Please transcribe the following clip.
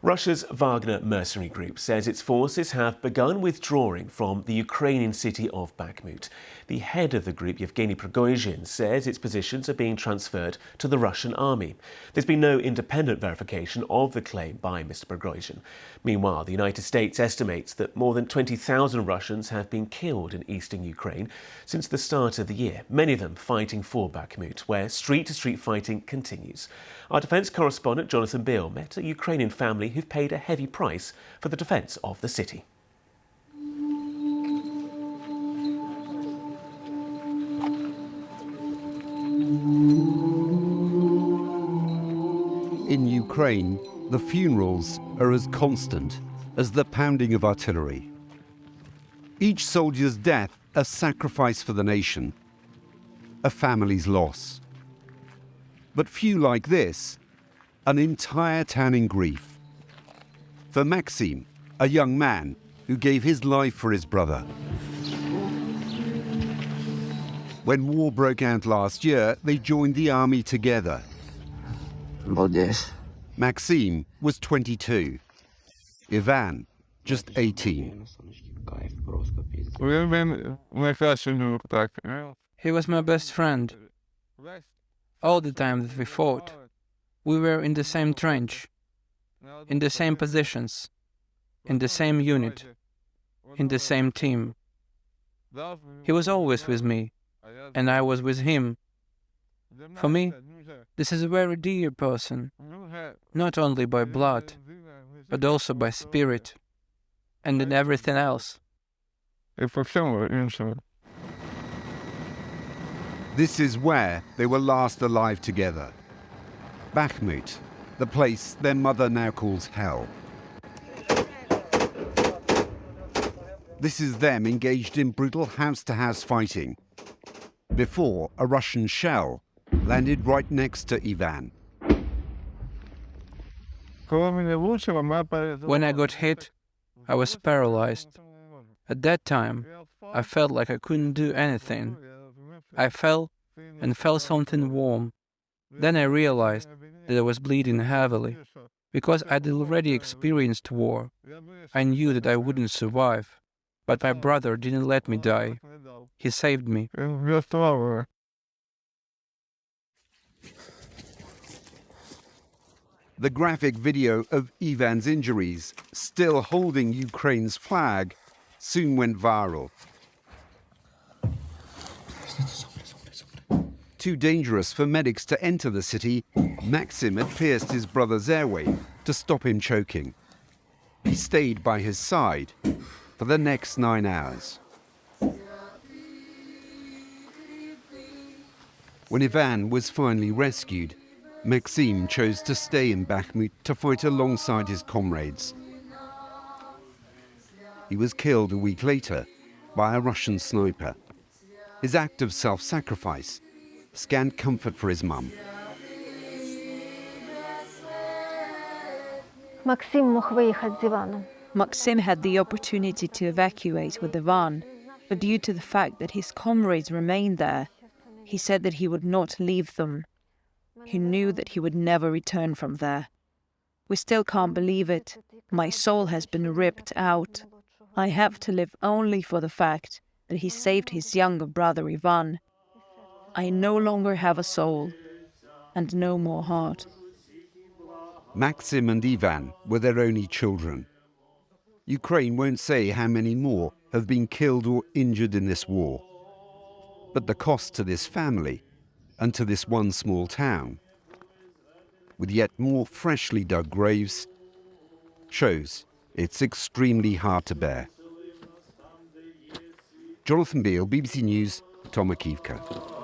Russia's Wagner mercenary group says its forces have begun withdrawing from the Ukrainian city of Bakhmut. The head of the group, Yevgeny Prigozhin, says its positions are being transferred to the Russian army. There's been no independent verification of the claim by Mr. Prigozhin. Meanwhile, the United States estimates that more than 20,000 Russians have been killed in eastern Ukraine since the start of the year, many of them fighting for Bakhmut, where street-to-street fighting continues. Our defence correspondent Jonathan Beale met a Ukrainian family who've paid a heavy price for the defence of the city. In Ukraine, the funerals are as constant as the pounding of artillery. Each soldier's death a sacrifice for the nation, a family's loss. But few like this, an entire town in grief. For Maxim, a young man who gave his life for his brother. When war broke out last year, they joined the army together. Bloodiest. Maxim was 22, Ivan just 18. He was my best friend. All the time that we fought, we were in the same trench, in the same positions, in the same unit, in the same team. He was always with me, and I was with him. For me, this is a very dear person, not only by blood, but also by spirit, and in everything else. This is where they were last alive together. Bakhmut, the place their mother now calls hell. This is them engaged in brutal house-to-house fighting, before a Russian shell landed right next to Ivan. When I got hit, I was paralyzed. At that time, I felt like I couldn't do anything. I fell and felt something warm. Then I realized that I was bleeding heavily. Because I'd already experienced war, I knew that I wouldn't survive. But my brother didn't let me die. He saved me. The graphic video of Ivan's injuries, still holding Ukraine's flag, soon went viral. Too dangerous for medics to enter the city, Maxim had pierced his brother's airway to stop him choking. He stayed by his side for the next 9 hours. When Ivan was finally rescued, Maxim chose to stay in Bakhmut to fight alongside his comrades. He was killed a week later by a Russian sniper. His act of self-sacrifice scant comfort for his mum. Maxim had the opportunity to evacuate with Ivan, but due to the fact that his comrades remained there, he said that he would not leave them. He knew that he would never return from there. We still can't believe it. My soul has been ripped out. I have to live only for the fact that he saved his younger brother Ivan. I no longer have a soul and no more heart. Maxim and Ivan were their only children. Ukraine won't say how many more have been killed or injured in this war. But the cost to this family and to this one small town, with yet more freshly dug graves, shows it's extremely hard to bear. Jonathan Beale, BBC News, Tomakivka.